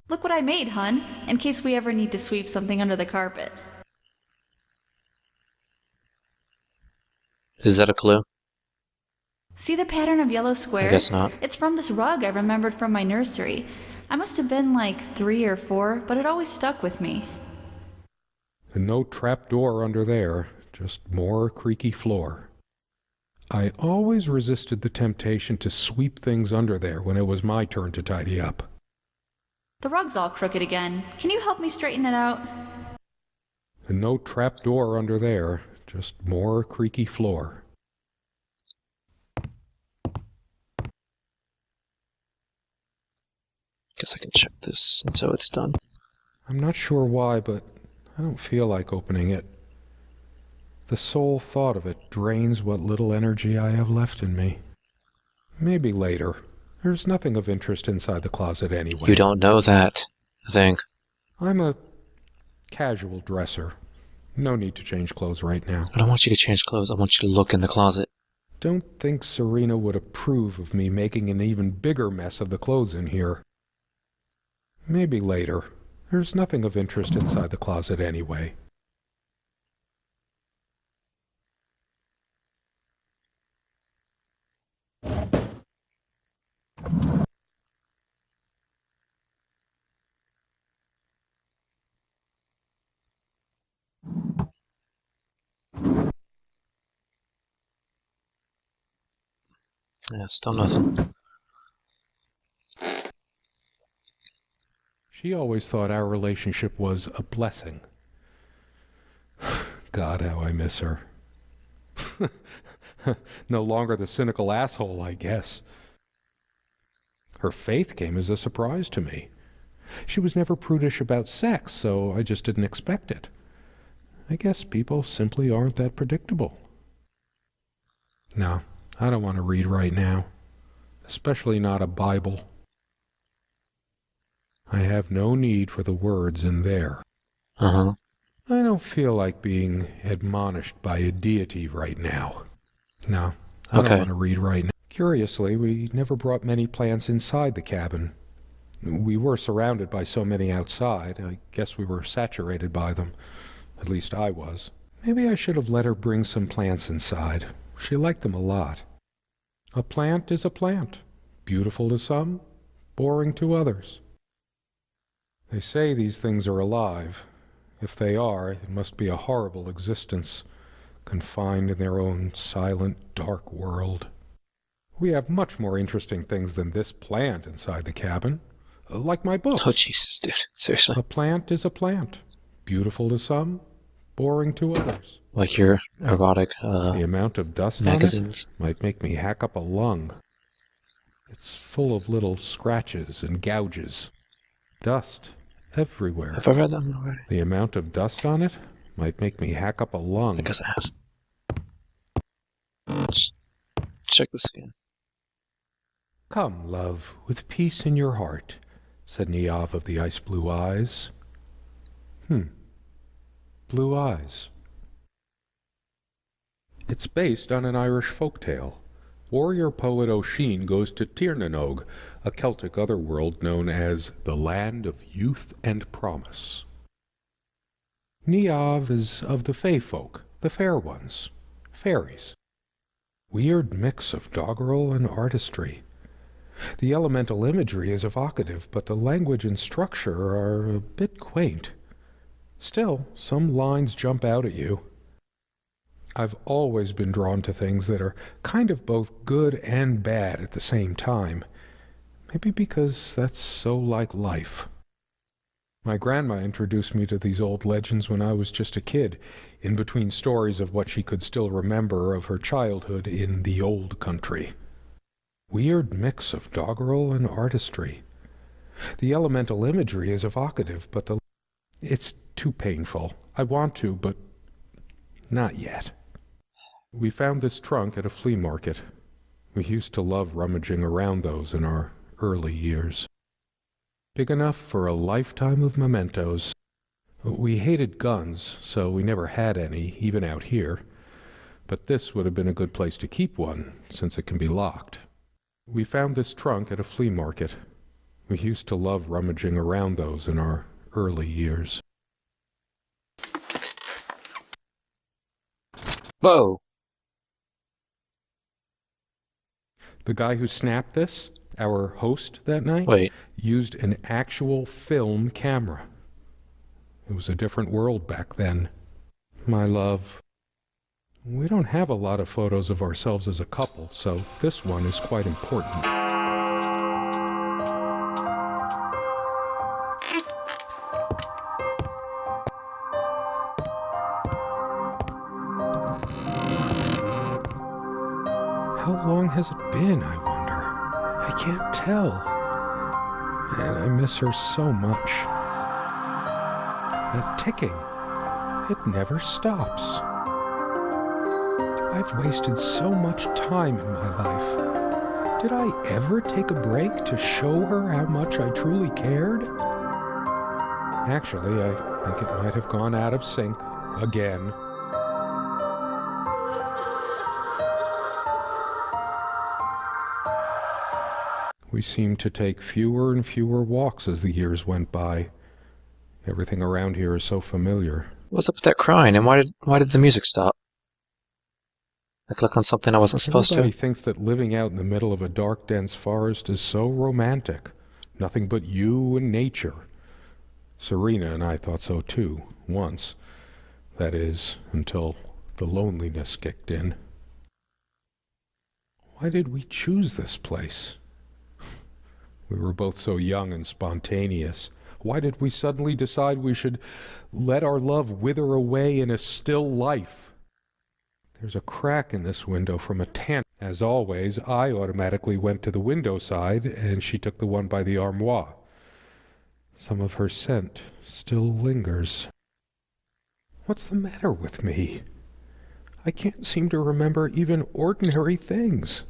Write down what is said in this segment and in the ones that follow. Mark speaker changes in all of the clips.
Speaker 1: Look what I made, hun, in case we ever need to sweep something under the carpet.
Speaker 2: Is that a clue?
Speaker 1: See the pattern of yellow squares?
Speaker 2: I guess not.
Speaker 1: It's from this rug I remembered from my nursery. I must have been like 3 or 4, but it always stuck with me.
Speaker 3: And no trap door under there, just more creaky floor. I always resisted the temptation to sweep things under there when it was my turn to tidy up.
Speaker 1: The rug's all crooked again. Can you help me straighten it out?
Speaker 3: And no trap door under there, just more creaky floor.
Speaker 2: Guess I can check this until it's done.
Speaker 3: I'm not sure why, but I don't feel like opening it. The sole thought of it drains what little energy I have left in me. Maybe later. There's nothing of interest inside the closet anyway.
Speaker 2: You don't know that, I think.
Speaker 3: I'm a casual dresser. No need to change clothes right now.
Speaker 2: I don't want you to change clothes. I want you to look in the closet.
Speaker 3: Don't think Serena would approve of me making an even bigger mess of the clothes in here. Maybe later. There's nothing of interest inside the closet anyway.
Speaker 2: Yeah, still nothing.
Speaker 3: She always thought our relationship was a blessing. God, how I miss her. No longer the cynical asshole, I guess. Her faith came as a surprise to me. She was never prudish about sex, so I just didn't expect it. I guess people simply aren't that predictable. No, I don't want to read right now. Especially not a Bible. I have no need for the words in there.
Speaker 2: Uh-huh.
Speaker 3: I don't feel like being admonished by a deity right now. No, I don't want to read right now. Curiously, we never brought many plants inside the cabin. We were surrounded by so many outside, I guess we were saturated by them. At least I was. Maybe I should have let her bring some plants inside. She liked them a lot. A plant is a plant. Beautiful to some, boring to others. They say these things are alive. If they are, it must be a horrible existence, confined in their own silent, dark world. We have much more interesting things than this plant inside the cabin. Like my books.
Speaker 2: Oh, Jesus, dude. Seriously.
Speaker 3: A plant is a plant. Beautiful to some, boring to others.
Speaker 2: Like your erotic
Speaker 3: The amount of dust
Speaker 2: magazines.
Speaker 3: on it might make me hack up a lung. It's full of little scratches and gouges. Dust everywhere.
Speaker 2: Have I read them already?
Speaker 3: The amount of dust on it might make me hack up a lung.
Speaker 2: I guess I have. Let's check this again.
Speaker 3: Come, love, with peace in your heart, said Niamh of the ice-blue eyes. Blue eyes. It's based on an Irish folktale. Warrior poet O'Sheen goes to Tirnanog, a Celtic otherworld known as the Land of Youth and Promise. Niamh is of the Fey folk, the fair ones, fairies. Weird mix of doggerel and artistry. The elemental imagery is evocative, but the language and structure are a bit quaint. Still, some lines jump out at you. I've always been drawn to things that are kind of both good and bad at the same time. Maybe because that's so like life. My grandma introduced me to these old legends when I was just a kid, in between stories of what she could still remember of her childhood in the old country. Weird mix of doggerel and artistry. The elemental imagery is evocative, but it's too painful. I want to, but not yet. We found this trunk at a flea market. We used to love rummaging around those in our early years. Big enough for a lifetime of mementos. We hated guns, so we never had any, even out here. But this would have been a good place to keep one, since it can be locked. We found this trunk at a flea market. We used to love rummaging around those in our early years.
Speaker 2: Whoa!
Speaker 3: The guy who snapped this, our host that night,
Speaker 2: Wait,
Speaker 3: used an actual film camera. It was a different world back then. My love, we don't have a lot of photos of ourselves as a couple, so this one is quite important. How long has it been, I wonder? I can't tell. And I miss her so much. That ticking, it never stops. I've wasted so much time in my life. Did I ever take a break to show her how much I truly cared? Actually, I think it might have gone out of sync again. We seemed to take fewer and fewer walks as the years went by. Everything around here is so familiar.
Speaker 2: what's up with that crying, and why did the music stop? I clicked on something I wasn't supposed
Speaker 3: Everybody
Speaker 2: to.
Speaker 3: thinks that living out in the middle of a dark, dense forest is so romantic. Nothing but you and nature. Serena and I thought so too, once. That is, until the loneliness kicked in. Why did we choose this place? We were both so young and spontaneous. Why did we suddenly decide we should let our love wither away in a still life? There's a crack in this window from a tent. As always, I automatically went to the window side, and she took the one by the armoire. Some of her scent still lingers. What's the matter with me? I can't seem to remember even ordinary things.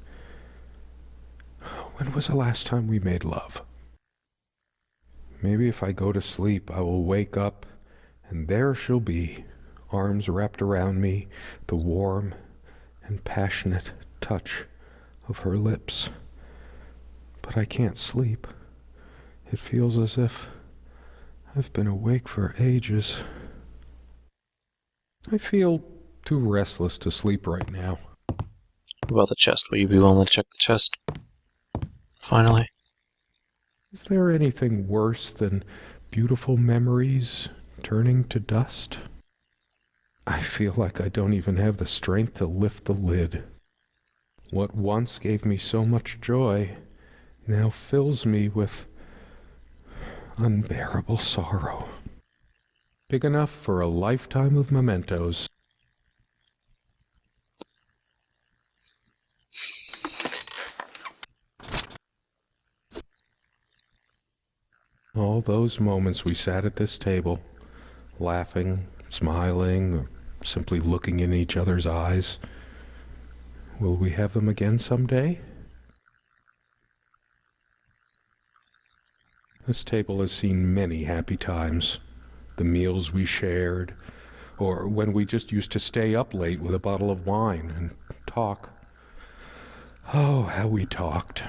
Speaker 3: When was the last time we made love? Maybe if I go to sleep, I will wake up, and there she'll be, arms wrapped around me, the warm and passionate touch of her lips. But I can't sleep. It feels as if I've been awake for ages. I feel too restless to sleep right now.
Speaker 2: What about the chest? Will you be willing to check the chest? Finally.
Speaker 3: Is there anything worse than beautiful memories turning to dust? I feel like I don't even have the strength to lift the lid. What once gave me so much joy now fills me with unbearable sorrow. Big enough for a lifetime of mementos. All those moments we sat at this table, laughing, smiling, or simply looking in each other's eyes. Will we have them again someday? This table has seen many happy times. The meals we shared, or when we just used to stay up late with a bottle of wine and talk. Oh, how we talked.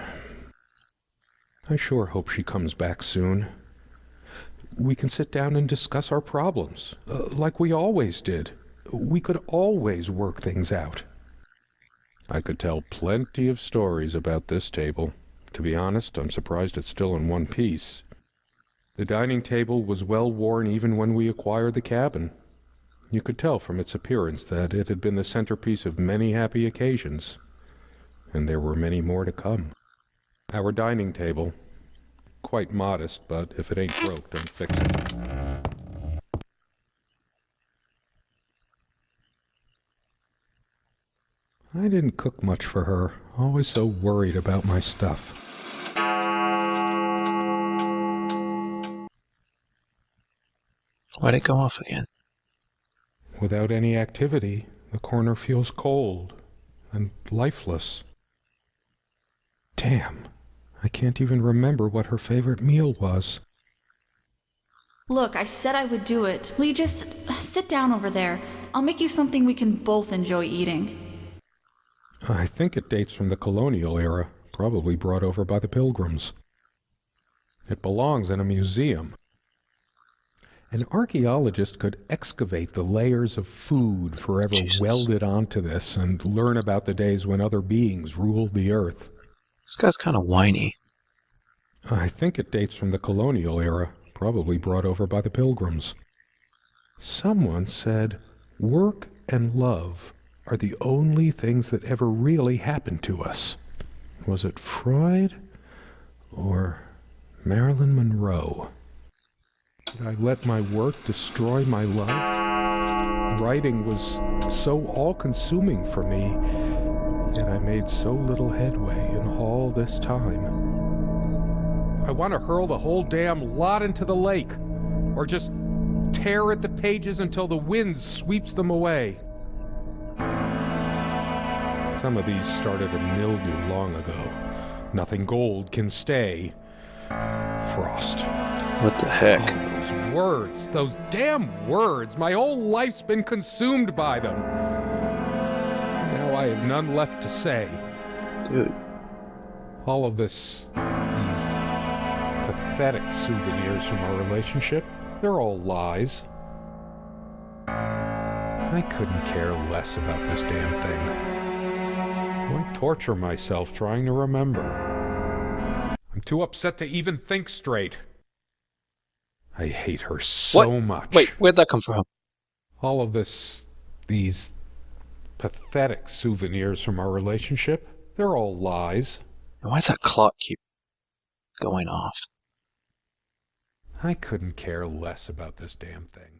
Speaker 3: I sure hope she comes back soon. We can sit down and discuss our problems, like we always did. We could always work things out. I could tell plenty of stories about this table. To be honest, I'm surprised it's still in one piece. The dining table was well worn even when we acquired the cabin. You could tell from its appearance that it had been the centerpiece of many happy occasions, and there were many more to come. Our dining table, quite modest, but if it ain't broke, don't fix it. I didn't cook much for her, always so worried about my stuff.
Speaker 2: Why'd it go off again?
Speaker 3: Without any activity, the corner feels cold and lifeless. Damn, I can't even remember what her favorite meal was.
Speaker 1: Look, I said I would do it. Will you just sit down over there? I'll make you something we can both enjoy eating.
Speaker 3: I think it dates from the colonial era, probably brought over by the Pilgrims. It belongs in a museum. An archaeologist could excavate the layers of food forever
Speaker 2: Jesus.
Speaker 3: welded onto this and learn about the days when other beings ruled the earth.
Speaker 2: This guy's kind of whiny.
Speaker 3: I think it dates from the colonial era, probably brought over by the Pilgrims. Someone said, work and love are the only things that ever really happened to us. Was it Freud or Marilyn Monroe? Did I let my work destroy my life? Writing was so all-consuming for me, yet I made so little headway in all this time. I want to hurl the whole damn lot into the lake, or just tear at the pages until the wind sweeps them away. Some of these started to mildew long ago. Nothing gold can stay. Frost.
Speaker 2: What the heck?
Speaker 3: Oh, those words, those damn words. My whole life's been consumed by them. Now I have none left to say.
Speaker 2: Dude.
Speaker 3: All of these pathetic souvenirs from our relationship, they're all lies. I couldn't care less about this damn thing. Why torture myself trying to remember? I'm too upset to even think straight. I hate her so much.
Speaker 2: Wait, where'd that come from?
Speaker 3: All of these pathetic souvenirs from our relationship, they're all lies.
Speaker 2: Why does that clock keep going off?
Speaker 3: I couldn't care less about this damn thing.